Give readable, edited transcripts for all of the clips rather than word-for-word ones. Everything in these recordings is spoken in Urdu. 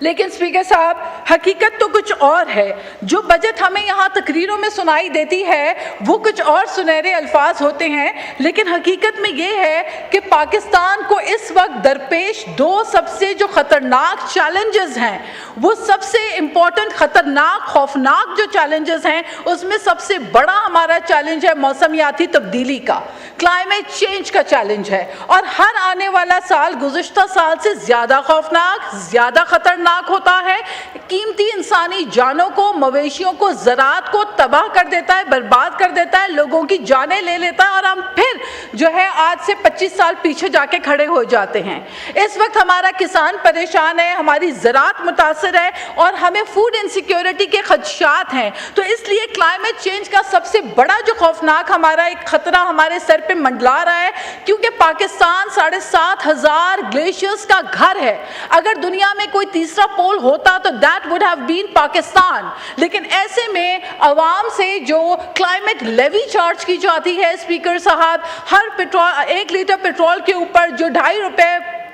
لیکن اسپیکر صاحب حقیقت تو کچھ اور ہے. جو بجٹ ہمیں یہاں تقریروں میں سنائی دیتی ہے وہ کچھ اور سنہرے الفاظ ہوتے ہیں, لیکن حقیقت میں یہ ہے کہ پاکستان کو اس وقت درپیش دو سب سے جو خطرناک چیلنجز ہیں, وہ سب سے امپورٹنٹ خطرناک خوفناک جو چیلنجز ہیں اس میں سب سے بڑا ہمارا چیلنج ہے موسمیاتی تبدیلی کا, کلائمیٹ چینج کا چیلنج ہے. اور ہر آنے والا سال گزشتہ سال سے زیادہ خوفناک, زیادہ خطرناک ہوتا ہے. قیمتی انسانی جانوں کو, مویشیوں کو, زراعت کو تباہ کر دیتا ہے, برباد کر دیتا ہے, لوگوں کی جانیں لے لیتا ہے, اور ہم پھر جو ہے آج سے 25 سال پیچھے جا کے کھڑے ہو جاتے ہیں. اس وقت ہمارا کسان پریشان ہے, ہماری زراعت متاثر ہے, اور ہمیں فوڈ انسیکیورٹی کے خدشات ہیں. تو اس لیے کلائمیٹ چینج کا سب سے بڑا جو خوفناک ہمارا ایک خطرہ ہمارے سر پہ منڈلا رہا ہے, کیونکہ پاکستان 7,500 گلیشیئرز کا گھر ہے. اگر دنیا میں کوئی تیسرا پول ہوتا تو that would have been Pakistan. لیکن ایسے میں عوام سے جو کلائمیٹ لیوی چارج کی جاتی ہے اسپیکر صاحب, ہر پیٹرول 1 لیٹر پیٹرول کے اوپر جو 2.5 روپے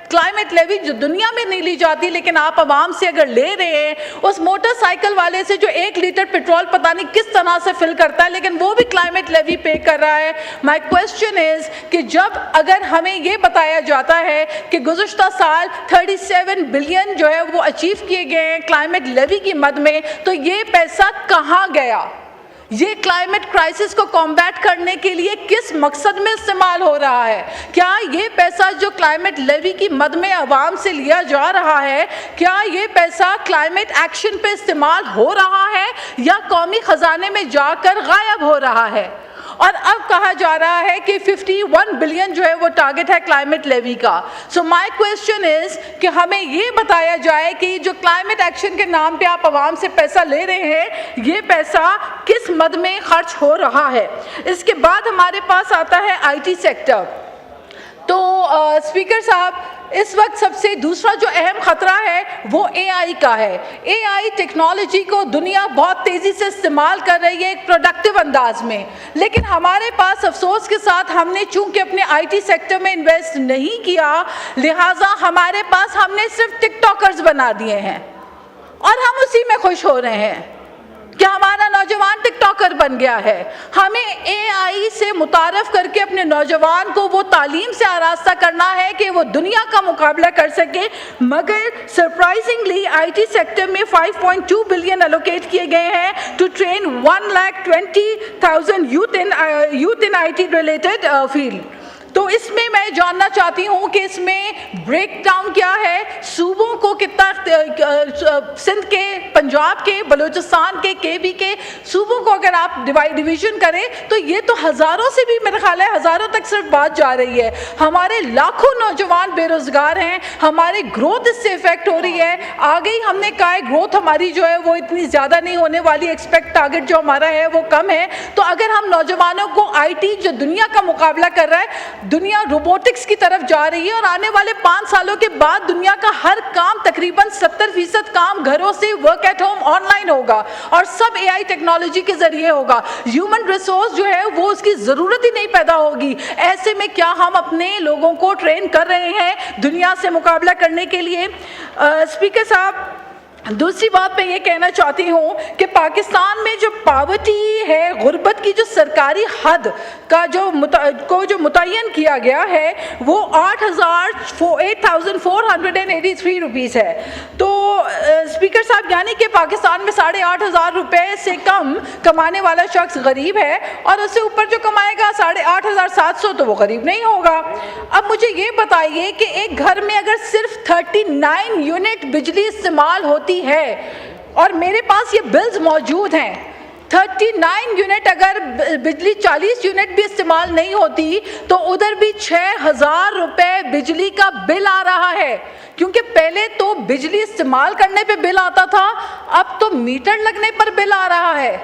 کلائمیٹ لیوی جو دنیا میں نہیں لی جاتی, لیکن آپ عوام سے اگر لے رہے ہیں, اس موٹر سائیکل والے سے جو 1 لیٹر پیٹرول پتہ نہیں کس طرح سے فل کرتا ہے لیکن وہ بھی کلائمیٹ لیوی پے کر رہا ہے. مائی کوشچن از کہ جب اگر ہمیں یہ بتایا جاتا ہے کہ گزشتہ سال 37 بلین جو ہے وہ اچیو کیے گئے ہیں کلائمیٹ لیوی کی مد میں, تو یہ پیسہ کہاں گیا؟ یہ کلائمیٹ کرائسس کو کمبیٹ کرنے کے لیے کس مقصد میں استعمال ہو رہا ہے؟ کیا یہ پیسہ جو کلائمیٹ لیوی کی مد میں عوام سے لیا جا رہا ہے, کیا یہ پیسہ کلائمیٹ ایکشن پہ استعمال ہو رہا ہے یا قومی خزانے میں جا کر غائب ہو رہا ہے؟ اور اب کہا جا رہا ہے کہ 51 بلین جو ہے وہ ٹارگٹ ہے کلائمیٹ لیوی کا. سو مائی کوشچن از کہ ہمیں یہ بتایا جائے کہ جو کلائمیٹ ایکشن کے نام پہ آپ عوام سے پیسہ لے رہے ہیں, یہ پیسہ کس مد میں خرچ ہو رہا ہے. اس کے بعد ہمارے پاس آتا ہے آئی ٹی سیکٹر. تو اسپیکر صاحب اس وقت سب سے دوسرا جو اہم خطرہ ہے وہ اے آئی کا ہے. اے آئی ٹیکنالوجی کو دنیا بہت تیزی سے استعمال کر رہی ہے ایک پروڈکٹیو انداز میں, لیکن ہمارے پاس افسوس کے ساتھ ہم نے چونکہ اپنے آئی ٹی سیکٹر میں انویسٹ نہیں کیا, لہٰذا ہمارے پاس ہم نے صرف ٹک ٹاکرز بنا دیے ہیں اور ہم اسی میں خوش ہو رہے ہیں کہ ہمارا نوجوان ٹک ٹاکر بن گیا ہے. ہمیں اے آئی سے متعارف کر کے اپنے نوجوان کو وہ تعلیم سے آراستہ کرنا ہے کہ وہ دنیا کا مقابلہ کر سکے. مگر سرپرائزنگلی آئی ٹی سیکٹر میں 5.2 بلین الوکیٹ کیے گئے ہیں to train 1,20,000 youth in I T related field. تو اس میں میں جاننا چاہتی ہوں کہ اس میں بریک ڈاؤن کیا ہے, صوبوں کو کتنا, سندھ کے, پنجاب کے, بلوچستان کے, کے بی کے صوبوں کو اگر آپ ڈویژن کریں تو یہ تو ہزاروں سے بھی میرا خیال ہے ہزاروں تک صرف بات جا رہی ہے. ہمارے لاکھوں نوجوان بے روزگار ہیں, ہمارے گروتھ اس سے افیکٹ ہو رہی ہے. آگے ہی ہم نے کہا ہے گروتھ ہماری جو ہے وہ اتنی زیادہ نہیں ہونے والی, ایکسپیکٹ ٹارگٹ جو ہمارا ہے وہ کم ہے. تو اگر ہم نوجوانوں کو آئی ٹی جو دنیا کا مقابلہ کر رہا ہے, دنیا روبوٹکس کی طرف جا رہی ہے اور آنے والے 5 سالوں کے بعد دنیا کا ہر کام تقریباً 70% کام گھروں سے work at home online ہوگا اور سب اے آئی ٹیکنالوجی کے ذریعے ہوگا. ہیومن ریسورس جو ہے وہ اس کی ضرورت ہی نہیں پیدا ہوگی. ایسے میں کیا ہم اپنے لوگوں کو ٹرین کر رہے ہیں دنیا سے مقابلہ کرنے کے لیے؟ اسپیکر صاحب دوسری بات میں یہ کہنا چاہتی ہوں کہ پاکستان میں جو پاورٹی ہے, غربت کی جو سرکاری حد کا جو متعین کیا گیا ہے وہ 8,483 روپیز ہے. تو اسپیکر صاحب یعنی کہ پاکستان میں 8,500 روپے سے کم کمانے والا شخص غریب ہے, اور اس سے اوپر جو کمائے گا 8,700 تو وہ غریب نہیں ہوگا. اب مجھے یہ بتائیے کہ ایک گھر میں اگر صرف 39 یونٹ بجلی استعمال ہوتی ہے, اور میرے پاس یہ بلز موجود ہیں, 39 یونٹ اگر بجلی 40 یونٹ بھی استعمال نہیں ہوتی تو ادھر بھی 6,000 روپے بجلی کا بل آ رہا ہے. کیونکہ پہلے تو بجلی استعمال کرنے پہ بل آتا تھا, اب تو میٹر لگنے پر بل آ رہا ہے.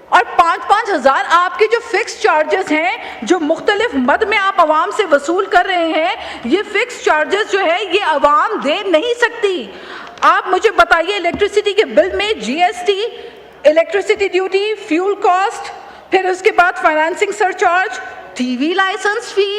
اور 5,000 آپ کے جو فکس چارجز ہیں جو مختلف مد میں آپ عوام سے وصول کر رہے ہیں, یہ فکس چارجز جو ہے یہ عوام دے نہیں سکتی. آپ مجھے بتائیے الیکٹریسٹی کے بل میں G S T, electricity duty, fuel cost, پھر اس کے بعد financing surcharge, T V licence fee,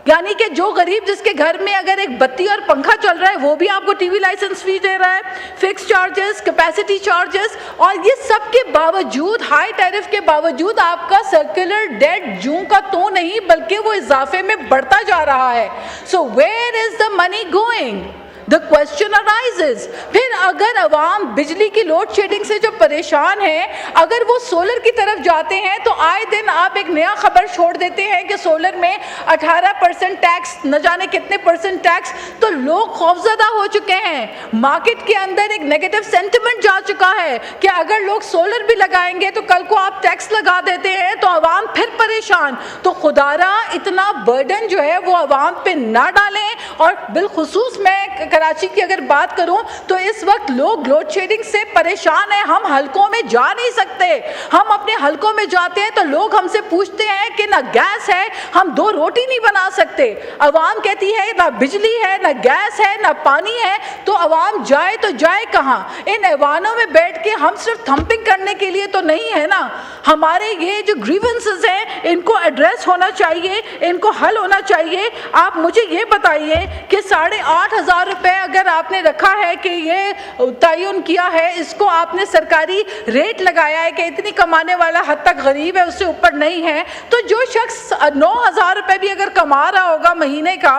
یعنی کہ جو غریب جس کے گھر میں اگر ایک بتی اور پنکھا چل رہا ہے وہ بھی آپ کو ٹی وی لائسنس فی دے رہا ہے, فکس چارجز, کیپیسٹی چارجز, اور یہ سب کے باوجود, ہائی ٹیرف کے باوجود آپ کا سرکولر ڈیٹ جوں کا تو نہیں بلکہ وہ اضافے میں بڑھتا جا رہا ہے. So where is the money going? The question arises. پھر اگر عوام بجلی کی لوڈ شیڈنگ سے جو پریشان ہیں, اگر وہ سولر کی طرف جاتے ہیں تو آئے دن آپ ایک نیا خبر چھوڑ دیتے ہیں کہ سولر میں 18% ٹیکس, نہ جانے کتنے % ٹیکس, تو لوگ خوفزدہ ہو چکے ہیں. مارکیٹ کے اندر ایک نیگیٹو سینٹیمنٹ جا چکا ہے کہ اگر لوگ سولر بھی لگائیں گے تو کل کو آپ ٹیکس لگا دیتے ہیں تو عوام پھر پریشان. تو خدا را اتنا برڈن جو ہے وہ عوام پہ نہ ڈالیں. اور بالخصوص میں کراچی کی اگر بات کروں تو اس وقت لوگ لوڈ شیڈنگ سے پریشان ہیں. ہم حلقوں میں جا نہیں سکتے. ہم اپنے حلقوں میں جاتے ہیں تو لوگ ہم سے پوچھتے ہیں کہ نہ گیس ہے, ہم 2 روٹی نہیں بنا سکتے. عوام کہتی ہے نہ بجلی ہے, نہ گیس ہے, نہ پانی ہے, تو عوام جائے تو جائے کہاں؟ ان ایوانوں میں بیٹھ کے ہم صرف تھمپنگ کرنے کے لیے تو نہیں ہے نا. ہمارے یہ جو گریونسز ہیں ان کو ایڈریس ہونا چاہیے, ان کو حل ہونا چاہیے. آپ مجھے یہ بتائیے کہ 8,500 روپے اگر آپ نے رکھا ہے کہ یہ تعین کیا ہے, اس کو آپ نے سرکاری ریٹ لگایا ہے کہ اتنی کمانے والا حد تک غریب ہے, اس سے اوپر نہیں ہے, تو جو شخص 9,000 روپے بھی اگر کما رہا ہوگا مہینے کا,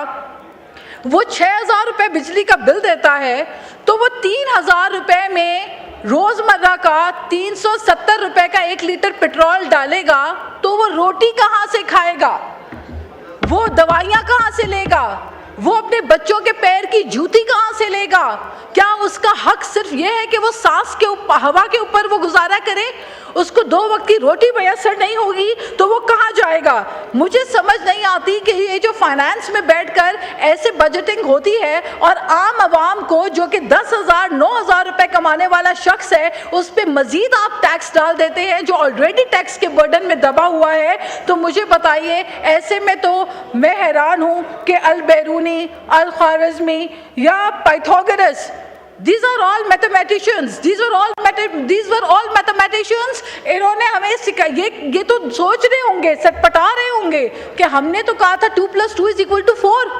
وہ 6,000 روپے بجلی کا بل دیتا ہے, تو وہ 3,000 روپے میں روزمرہ کا 370 روپے کا 1 لیٹر پیٹرول ڈالے گا, تو وہ روٹی کہاں سے کھائے گا؟ وہ دوائیاں کہاں سے لے گا؟ وہ اپنے بچوں کے پیر کی جوتی کہاں سے لے گا؟ کیا اس کا حق صرف یہ ہے کہ وہ سانس کے اوپر, ہوا کے اوپر وہ گزارا کرے؟ اس کو 2 وقت کی روٹی میسر نہیں ہوگی تو وہ کہاں جائے گا؟ مجھے سمجھ نہیں آتی کہ یہ جو فائنانس میں بیٹھ کر ایسے بجٹنگ ہوتی ہے اور عام عوام کو جو کہ 10,000 9,000 روپے کمانے والا شخص ہے اس پہ مزید آپ ٹیکس ڈال دیتے ہیں جو آلریڈی ٹیکس کے برڈن میں دبا ہوا ہے. تو مجھے بتائیے, ایسے میں تو میں حیران ہوں کہ البیرونی, الخوارزمی یا پائتھاگورس, these are all mathematicians, these were all mathematicians. انہوں نے ہمیں سکھایا, یہ تو سوچ رہے ہوں گے, سٹپٹا رہے ہوں گے کہ ہم نے تو کہا تھا 2 + 2 = 4,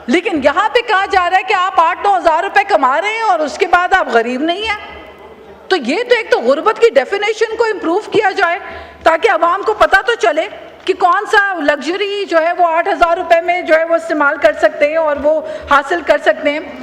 لیکن یہاں پہ کہا جا رہا ہے کہ آپ 8-9 ہزار روپے کما رہے ہیں اور اس کے بعد آپ غریب نہیں ہیں. تو یہ تو ایک تو غربت کی ڈیفینیشن کو امپروو کیا جائے تاکہ عوام کو پتہ تو چلے کہ کون سا لگژری جو ہے وہ 8,000 روپے میں جو ہے وہ استعمال کر سکتے ہیں اور وہ حاصل کر سکتے ہیں.